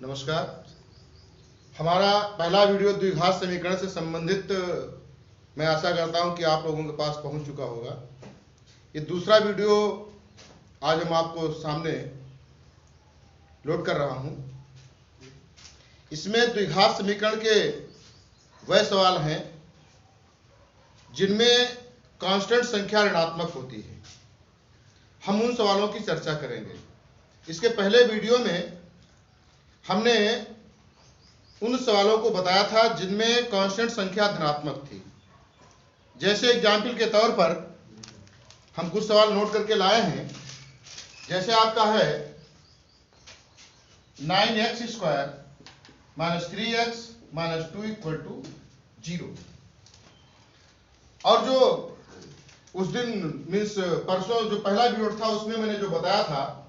नमस्कार। हमारा पहला वीडियो द्विघात समीकरण से संबंधित मैं आशा करता हूं कि आप लोगों के पास पहुंच चुका होगा। ये दूसरा वीडियो आज हम आपको सामने लोड कर रहा हूं। इसमें द्विघात समीकरण के वह सवाल हैं जिनमें कांस्टेंट संख्या ऋणात्मक होती है। हम उन सवालों की चर्चा करेंगे। इसके पहले वीडियो में हमने उन सवालों को बताया था जिनमें कांस्टेंट संख्या धनात्मक थी। जैसे एग्जाम्पल के तौर पर हम कुछ सवाल नोट करके लाए हैं। जैसे आपका है 9x² - 3x - 2 = 0। और जो उस दिन मीन्स परसों जो पहला वीडियो था उसमें मैंने जो बताया था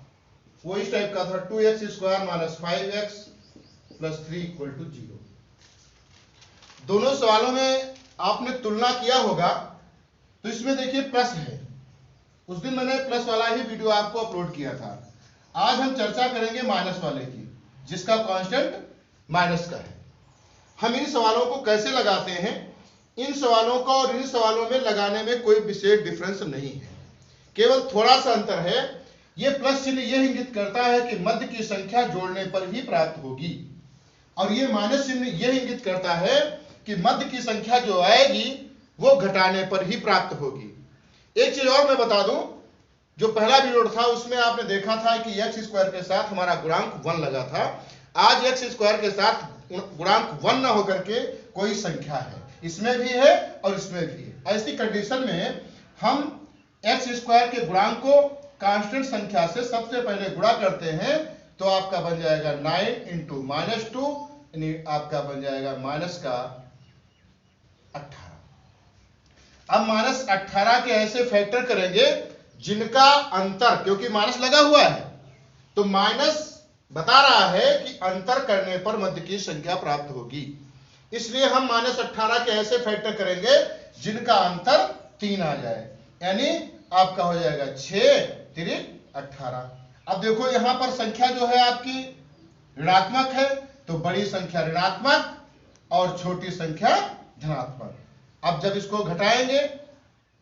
वो इस टाइप का था 2x² - 5x + 3 = 0। दोनों सवालों में आपने तुलना किया होगा तो इसमें देखिए प्लस है। उस दिन मैंने प्लस वाला ही वीडियो आपको अपलोड किया था। आज हम चर्चा करेंगे माइनस वाले की, जिसका कांस्टेंट माइनस का है। हम इन सवालों को कैसे लगाते हैं, इन सवालों का और इन सवालों में लगाने में कोई विशेष डिफरेंस नहीं है, केवल थोड़ा सा अंतर है। ये प्लस चिन्ह यह इंगित करता है कि मध्य की संख्या जोड़ने पर ही प्राप्त होगी, और ये माइनस चिन्ह यह इंगित करता है कि मध्य की संख्या जो आएगी वो घटाने पर ही प्राप्त होगी। एक चीज और मैं बता दूं, जो पहला वीडियो था उसमें आपने देखा था कि x² के साथ हमारा गुणांक 1 लगा था। आज x² के साथ गुणांक 1 न होकर के कोई संख्या है, इसमें भी है और इसमें भी है। ऐसी कंडीशन में हम x² के गुणांक को कांस्टेंट संख्या से सबसे पहले गुणा करते हैं तो आपका बन जाएगा 9 × -2, यानी आपका बन जाएगा -18। अब -18 के ऐसे फैक्टर करेंगे जिनका अंतर, क्योंकि माइनस लगा हुआ है तो माइनस बता रहा है कि अंतर करने पर मध्य की संख्या प्राप्त होगी। इसलिए हम -18 के ऐसे फैक्टर करेंगे जिनका अंतर 3 आ जाए, यानी आपका हो जाएगा 6 × 3 = 18। अब देखो यहां पर संख्या जो है आपकी ऋणात्मक है तो बड़ी संख्या ऋणात्मक और छोटी संख्या धनात्मक। अब जब इसको घटाएंगे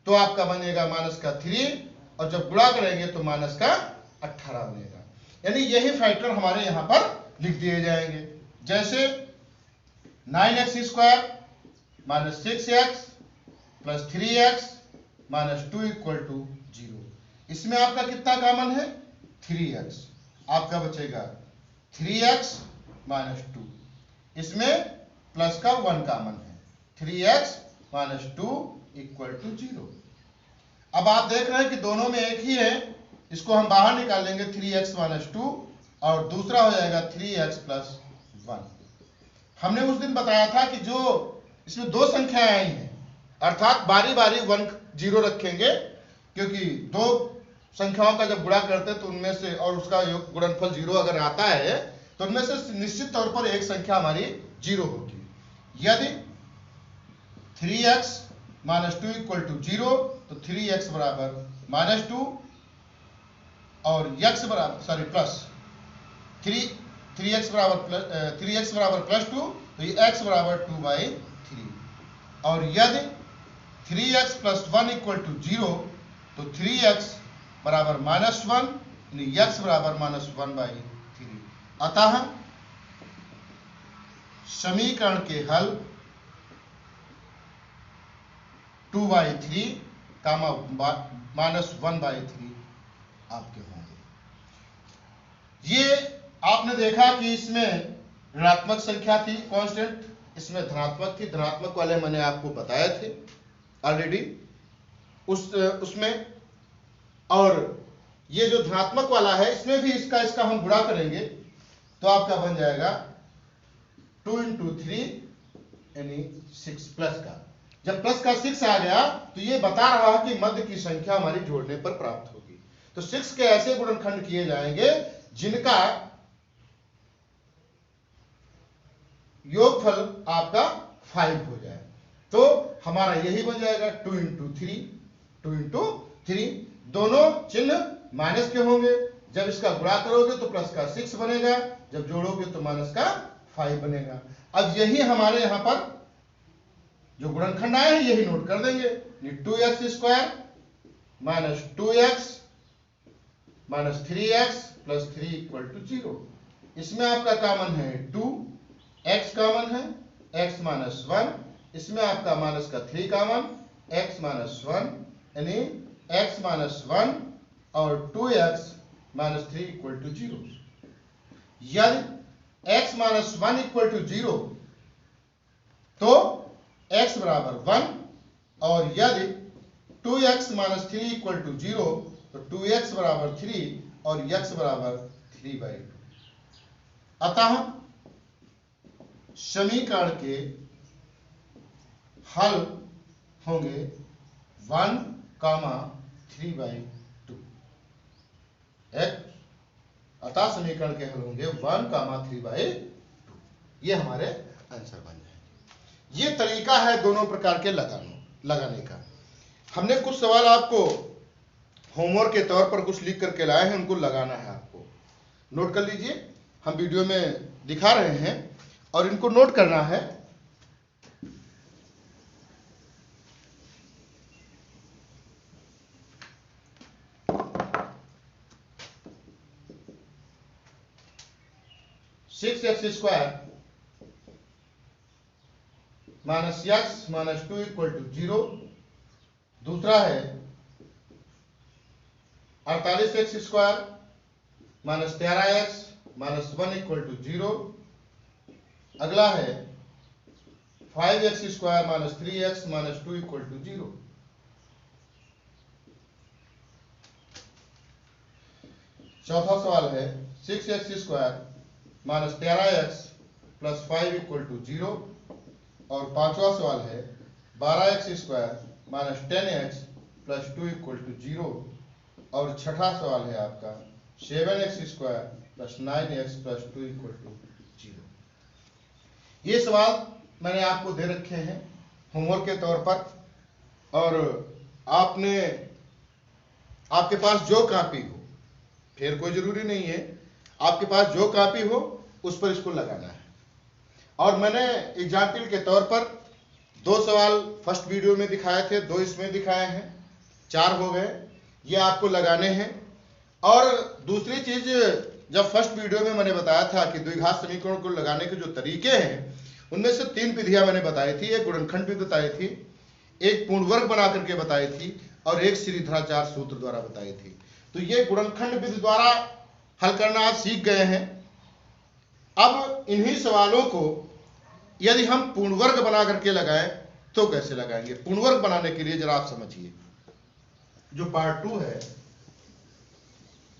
तो आपका बनेगा -3, और जब गुणा करेंगे तो -18 बनेगा। यानी यही फैक्टर हमारे यहां पर लिख दिए जाएंगे। जैसे 9x² - 6x + 3x - 2 = 0। इसमें आपका कितना कॉमन है? 3x। आपका बचेगा 3x - 2। इसमें प्लस का 1 कॉमन है, 3x - 2 = 0। अब आप देख रहे हैं कि दोनों में एक ही है, इसको हम बाहर निकालेंगे 3x - 2, और दूसरा हो जाएगा 3x + 1। हमने उस दिन बताया था कि जो इसमें दो संख्याएं आई हैं, अर्थात बारी बारी 1 0 रखेंगे, क्योंकि दो संख्याओं का जब गुणा करते हैं तो उनमें से, और उसका गुणनफल 0 अगर आता है तो उनमें से निश्चित तौर पर एक संख्या हमारी 0 होगी। यदि 3x - 2 = 0 तो 3x = -2, और x बराबर प्लस 3x + 2 तो ये x = 2/3। और यदि 3x + 1 = 0 तो 3x = -1, यानी x = -1/3। अतः समीकरण के हल 2/3 -1/3 आपके होंगे। ये आपने देखा कि इसमें ऋणात्मक संख्या थी कांस्टेंट, इसमें धनात्मक थी। धनात्मक वाले मैंने आपको बताए थे ऑलरेडी उसमें, और ये जो धनात्मक वाला है इसमें भी इसका हम गुणा करेंगे तो आपका बन जाएगा 2 × 3 यानी 6 प्लस का। जब प्लस का 6 आ गया तो ये बता रहा है कि मध्य की संख्या हमारी जोड़ने पर प्राप्त होगी। तो 6 के ऐसे गुणनखंड किए जाएंगे जिनका योगफल आपका 5 हो जाए, तो हमारा यही बन जाएगा 2 × 3। दोनों चिन्ह माइनस के होंगे। जब इसका गुणा करोगे तो प्लस का 6 बनेगा, जब जोड़ोगे तो माइनस का 5 बनेगा। अब यही हमारे यहां पर जो गुणनखंड आए हैं यही नोट कर देंगे। 2x² minus 2x minus 3x plus 3 equal to 0। इसमें आपका कॉमन है 2, x कॉमन है, x माइनस 1, इसमें आपका माइनस का 3 कॉमन, x माइनस 1, यानी x माइनस 1 और 2x माइनस 3 इक्वल टू 0। यदि x माइनस 1 इक्वल टू 0 तो x बराबर 1, और यदि 2x माइनस 3 इक्वल टू 0 तो 2x बराबर 3 और x बराबर 3/2। अतः समीकरण के हल होंगे 1, 3/2। अतः समीकरण के हल होंगे 1, 3/2। ये हमारे आंसर बन जाएंगे। ये तरीका है दोनों प्रकार के लगाने का। हमने कुछ सवाल आपको होमवर्क के तौर पर कुछ लिख करके लाए हैं, उनको लगाना है आपको। नोट कर लीजिए, हम वीडियो में दिखा रहे हैं और इनको नोट करना है। Six x square minus x minus 2 equal to 0। दूसरा है 48x² minus 13x minus 1 equal to 0। अगला है 5x² minus 3x minus 2 equal to 0। चौथा सवाल है 6x² minus 13x plus 5 equal to 0। और पांचवा सवाल है 12x² minus 10x plus 2 equal to 0। और छठा सवाल है आपका 7x² plus 9x plus 2 equal to 0। ये सवाल मैंने आपको दे रखे हैं होमवर्क के तौर पर, और आपके पास जो कापी हो, फिर कोई जरूरी नहीं है, आपके पास जो कापी हो उस पर इसको लगाना है। और मैंने एग्जाम्पल के तौर पर 2 सवाल फर्स्ट वीडियो में दिखाए थे, 2 इसमें दिखाए हैं, 4 हो गए। ये आपको लगाने हैं। और दूसरी चीज, जब फर्स्ट वीडियो में मैंने बताया था कि द्विघात समीकरण को लगाने के जो तरीके हैं उनमें से 3 विधियां मैंने बताई थी। एक गुणनखंड विधि बताई थी, एक पूर्ण वर्ग बना करके बताई थी, और एक श्रीधराचार्य सूत्र द्वारा बताई थी। तो ये गुणनखंड विधि द्वारा हल करना आप सीख गए हैं। अब इन्हीं सवालों को यदि हम पूर्ण वर्ग बना करके लगाएं तो कैसे लगाएंगे? पूर्ण वर्ग बनाने के लिए जरा आप समझिए, जो पार्ट 2 है,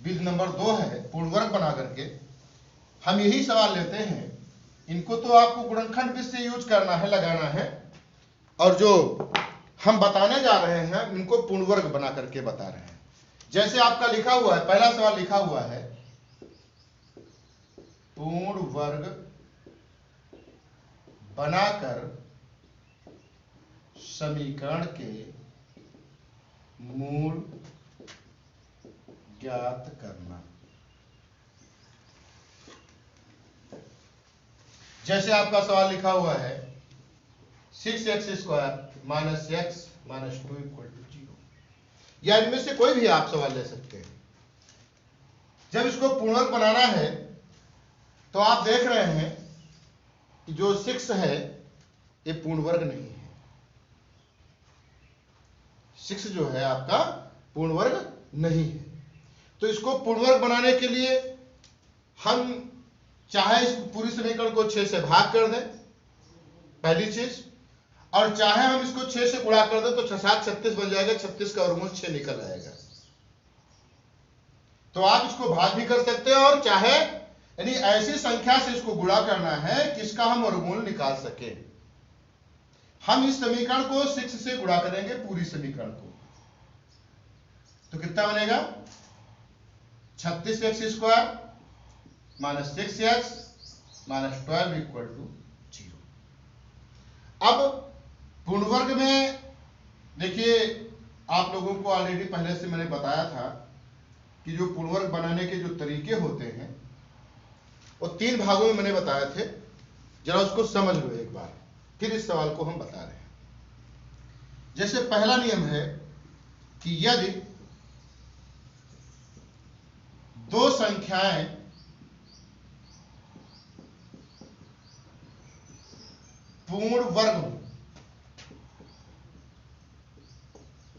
विधि नंबर 2 है पूर्ण वर्ग बना करके हम यही सवाल लेते हैं। इनको तो आपको गुणनखंड विधि से यूज करना है, लगाना है, और जो हम बताने जा रहे हैं इनको पूर्ण वर्ग बना करके बता रहे हैं। जैसे आपका लिखा हुआ है, पहला सवाल लिखा हुआ है पूर्ण वर्ग बनाकर समीकरण के मूल ज्ञात करना। जैसे आपका सवाल लिखा हुआ है 6x² minus x minus 2 equal to 0, या इनमें से कोई भी आप सवाल ले सकते हैं। जब इसको पूर्णवर्ग बनाना है तो आप देख रहे हैं कि जो 6 है ये पूर्ण वर्ग नहीं है। 6 जो है आपका पूर्ण वर्ग नहीं है। तो इसको पूर्ण वर्ग बनाने के लिए हम चाहे इस पूरी समीकरण को 6 से भाग कर दें, पहली चीज, और चाहे हम इसको 6 से गुणा कर दें तो 6 7 36 बन जाएगा, 36 का वर्गमूल 6 निकल आएगा। तो आप इसको भाग भी कर सकते हैं, और चाहे यानी ऐसी संख्या से इसको गुणा करना है कि इसका हम वर्गमूल निकाल सके। हम इस समीकरण को 6 से गुणा करेंगे, पूरी समीकरण को, तो कितना बनेगा 36x² minus 6x minus 12 equal to 0। अब पूर्ण वर्ग में देखिए, आप लोगों को ऑलरेडी पहले से मैंने बताया था कि जो पूर्ण वर्ग बनाने के जो तरीके होते हैं वो 3 भागों में मैंने बताए थे, जरा उसको समझ लो एक बार, फिर इस सवाल को हम बता रहे हैं। जैसे पहला नियम है कि यदि दो संख्याएं पूर्ण वर्ग हो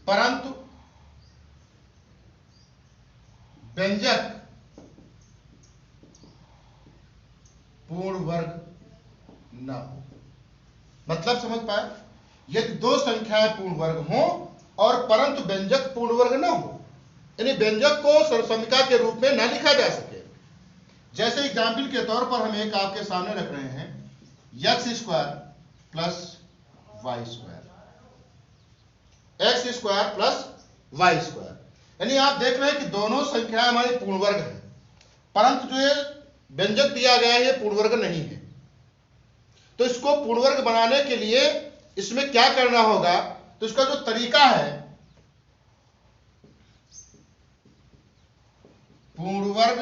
परंतु व्यंजक पूर्ण वर्ग न हो। मतलब समझ पाए? यदि दो संख्याएं पूर्ण वर्ग हो और परंतु व्यंजक पूर्ण वर्ग न हो, यानी व्यंजक को सर्वसम्मिका के रूप में न लिखा जा सके। जैसे एग्जाम्पल के तौर पर हम एक आपके सामने रख रहे हैं, x square plus y square, x square plus y square, यानी आप देख रहे हैं कि दोनों संख्याएं हमारी पूर्ण वर्ग है, परंतु जो ये व्यंजक दिया गया है ये पूर्ण वर्ग नहीं है। तो इसको पूर्ण वर्ग बनाने के लिए इसमें क्या करना होगा? तो इसका जो तरीका है, पूर्ण वर्ग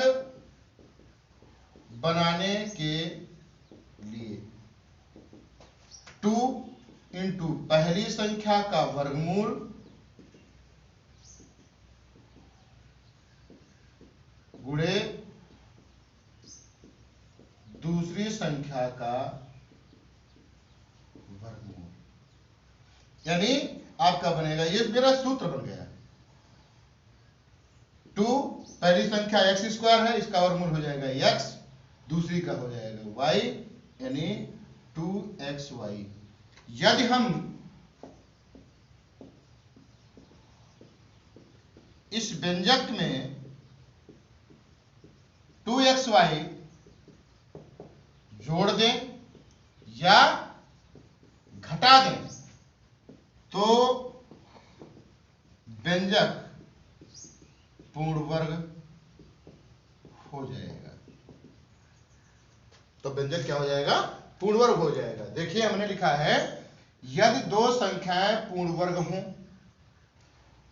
बनाने के लिए 2 इंटू पहली संख्या का वर्गमूल गुणे दूसरी संख्या का वर्गमूल, यानी आपका बनेगा, ये मेरा सूत्र बन गया। 2 पहली संख्या एक्स स्क्वायर है, इसका वर्गमूल हो जाएगा एक्स, दूसरी का हो जाएगा वाई, यानी 2xy। यदि हम इस व्यंजक में 2xy जोड़ दें या घटा दें तो व्यंजक पूर्ण वर्ग हो जाएगा। तो व्यंजक क्या हो जाएगा? पूर्ण वर्ग हो जाएगा। देखिए हमने लिखा है, यदि दो संख्याएं पूर्ण वर्ग हों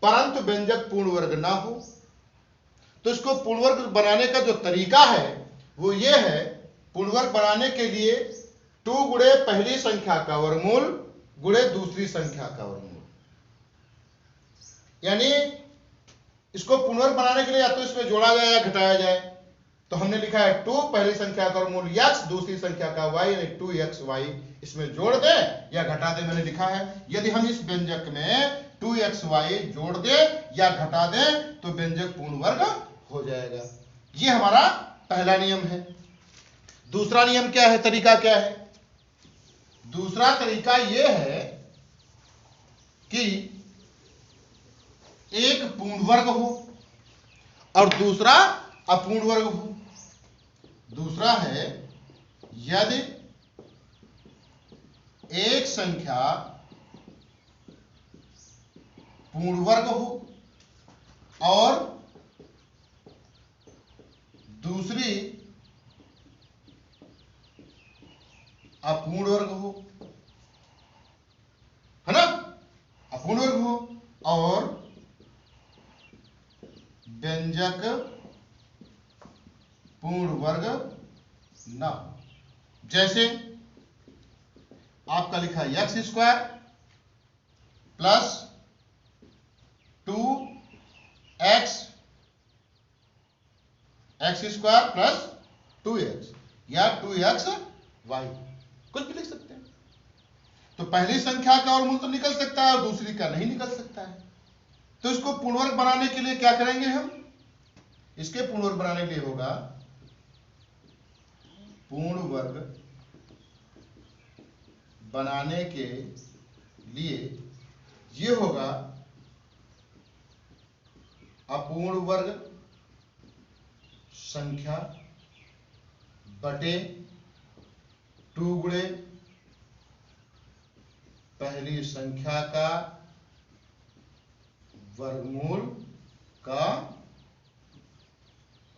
परंतु व्यंजक पूर्ण वर्ग ना हो, तो इसको पूर्ण वर्ग बनाने का जो तरीका है वो ये है, पूर्ण वर्ग बनाने के लिए 2 गुणे पहली संख्या का वर्गमूल गुणे दूसरी संख्या का वर्गमूल, यानी इसको पूर्ण वर्ग बनाने के लिए या तो इसमें जोड़ा जाए या घटाया जाए। तो हमने लिखा है 2 पहली संख्या का वर्गमूल x, दूसरी संख्या का y, यानी 2xy, इसमें जोड़ दें या घटा दें, मैंने लिखा है। यदि हम इस व्यंजक में 2xy जोड़ दें या घटा दें तो व्यंजक पूर्ण वर्ग हो जाएगा। ये हमारा पहला नियम है। दूसरा नियम क्या है? तरीका क्या है? दूसरा तरीका यह है कि एक पूर्ण वर्ग हो और दूसरा अपूर्ण वर्ग हो। दूसरा है, यदि एक संख्या पूर्ण वर्ग हो और दूसरी अपूर्ण वर्ग हो, है ना? अपूर्ण वर्ग हो और व्यंजक पूर्ण वर्ग ना हो। जैसे आपका लिखा है x square plus 2x, x square plus 2x या 2xy, कुछ भी लिख सकते हैं। तो पहली संख्या का वर्गमूल तो निकल सकता है और दूसरी का नहीं निकल सकता है। तो इसको पूर्ण वर्ग बनाने के लिए क्या करेंगे हम? इसके पूर्ण वर्ग बनाने के लिए होगा, पूर्ण वर्ग बनाने के लिए ये होगा अपूर्ण वर्ग संख्या बटे 2 गुणे पहली संख्या का वर्गमूल का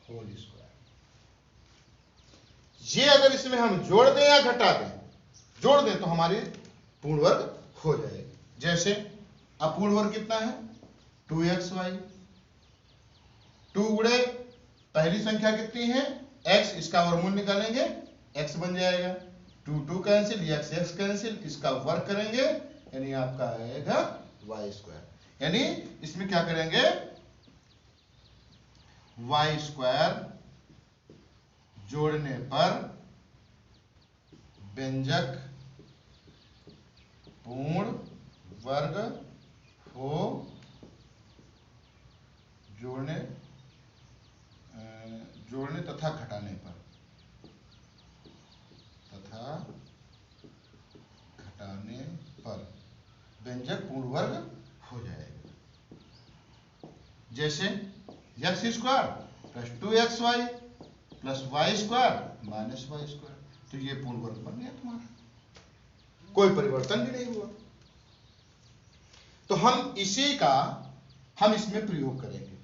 होल स्क्वायर। ये अगर इसमें हम जोड़ दें या घटा दें, जोड़ दें तो हमारी पूर्ण वर्ग हो जाएगी। जैसे अपूर्ण वर्ग कितना है? 2xy, 2 गुणे पहली संख्या कितनी है? x इसका वर्गमूल निकालेंगे, x बन जाएगा, 2 कैंसिल, x कैंसिल, इसका वर्ग करेंगे यानी आपका आएगा y स्क्वायर। यानी इसमें क्या करेंगे, y स्क्वायर जोड़ने पर व्यंजक पूर्ण वर्ग हो जोड़ने तथा घटाने पर व्यंजक पूर्ण वर्ग हो जाएगा। जैसे x square plus 2xy plus y square minus y square, तो ये पूर्ण वर्ग बन गया तुम्हारा, कोई परिवर्तन भी नहीं हुआ। तो हम इसमें प्रयोग करेंगे,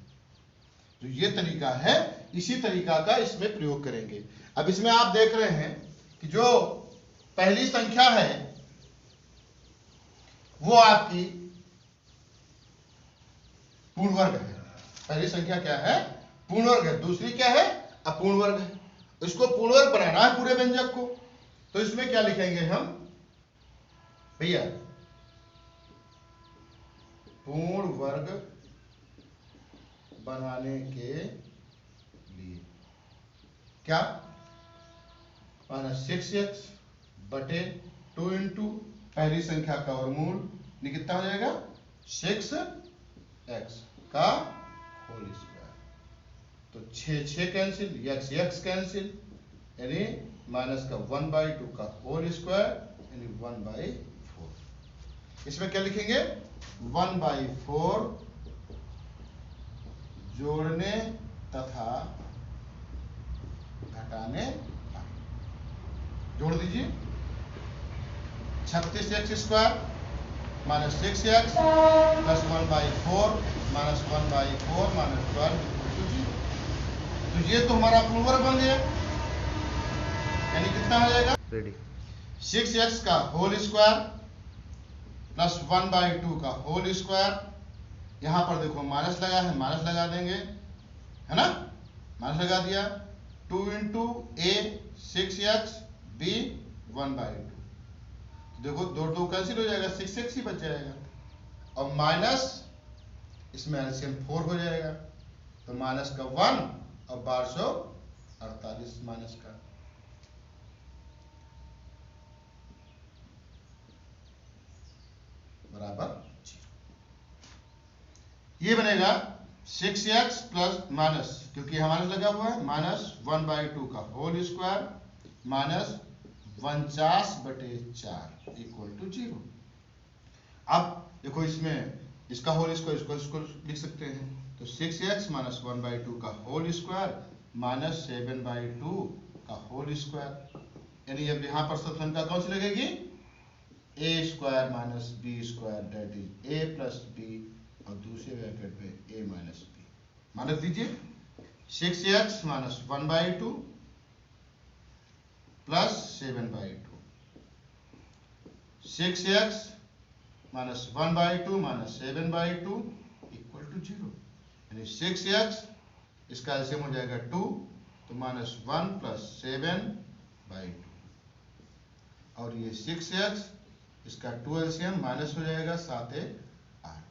तो ये तरीका है, इसी तरीका का इसमें प्रयोग करेंगे। अब इसमें आप देख रहे हैं कि जो पहली संख्या है वो आपकी पूर्ण वर्ग है। पहली संख्या क्या है, पूर्ण वर्ग है, दूसरी क्या है, अपूर्ण वर्ग है। इसको पूर्ण वर्ग बनाना है पूरे व्यंजक को, तो इसमें क्या लिखेंगे हम भैया, पूर्ण वर्ग बनाने के लिए क्या, माइनस 6x बटे 2 इंटू पहली संख्या का वर्गमूल कितना हो जाएगा 6x का होल स्क्वायर, तो 6 कैंसिल, x कैंसिल, यानी माइनस का 1/2 का होल स्क्वायर यानी 1/4। इसमें क्या लिखेंगे 1/4 जोड़ने तथा घटाने पर, जोड़ दीजिए 36x square minus 6x plus 1/4 minus 1/4 minus 12 equal to 0। तो ये तो हमारा पूर्ण वर्ग बन गया, यानी कितना हो जाएगा रेडी 6x का होल स्क्वायर प्लस 1/2 का होल स्क्वायर, यहां पर देखो माइनस लगा है, माइनस लगा देंगे, है ना, माइनस लगा दिया, 2 इंटू a 6x b 1/2, देखो 2 कैंसिल हो जाएगा, 6x ही बच जाएगा, और माइनस इसमें एलसीएम 4 हो जाएगा, तो माइनस का 1 और 1248 माइनस का बराबर 0। ये बनेगा 6x प्लस माइनस, क्योंकि हमारे लगा हुआ है माइनस 1/2 का whole square minus 49/4 equal to 0। अब देखो इसमें इसका होल स्क्वायर इसको लिख सकते हैं, तो 6x माइनस 1/2 का होल स्क्वायर माइनस 7/2 का होल स्क्वायर, यानी अब यहाँ पर सब संख्या कौन सी लगेगी, a square minus b square that is a plus b, और दूसरे ब्रैकेट में a माइनस b, मान रख दीजिए 6x minus 1/2 plus 7/2, 6x minus 1/2 minus 7/2 equal to 0, यानी 6x इसका एलसीएम हो जाएगा 2, तो माइनस 1 प्लस 7/2, और ये 6x इसका 2 एलसीएम माइनस हो जाएगा 7 8,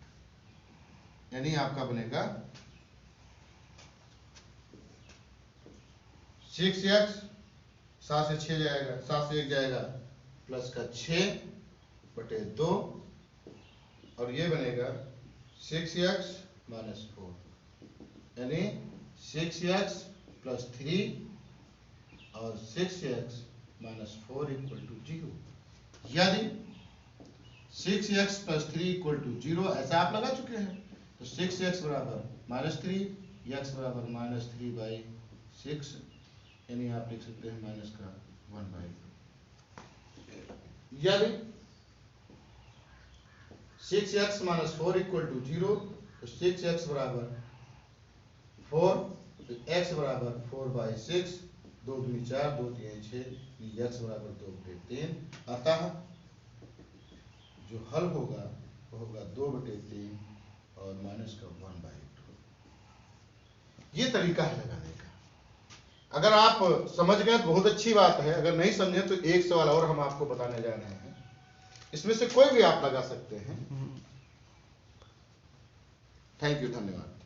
यानी आपका बनेगा 6x 7 से 6 जाएगा, 7 से 1 जाएगा, प्लस का 6/2, और ये बनेगा 6x माइनस 4, यानी 6x प्लस 3 और 6x माइनस 4 इक्वल टू 0। यदि 6x प्लस 3 इक्वल टू 0 ऐसा आप लगा चुके हैं, तो 6x बराबर माइनस 3, x बराबर माइनस 3/6, यानी आप लिख सकते हैं माइनस का 1/2। यदि 6x माइनस 4 इक्वल टू 0, तो 6x बराबर 4, तो x बराबर 4/6, 2 दूनी 4, 2 3 6, x बराबर 2/3, अतः जो हल होगा वो होगा 2/3 और माइनस का 1/2। ये तरीका है लगाने का। अगर आप समझ गए तो बहुत अच्छी बात है, अगर नहीं समझे तो एक सवाल और हम आपको बताने जा रहे हैं, इसमें से कोई भी आप लगा सकते हैं। थैंक यू, धन्यवाद।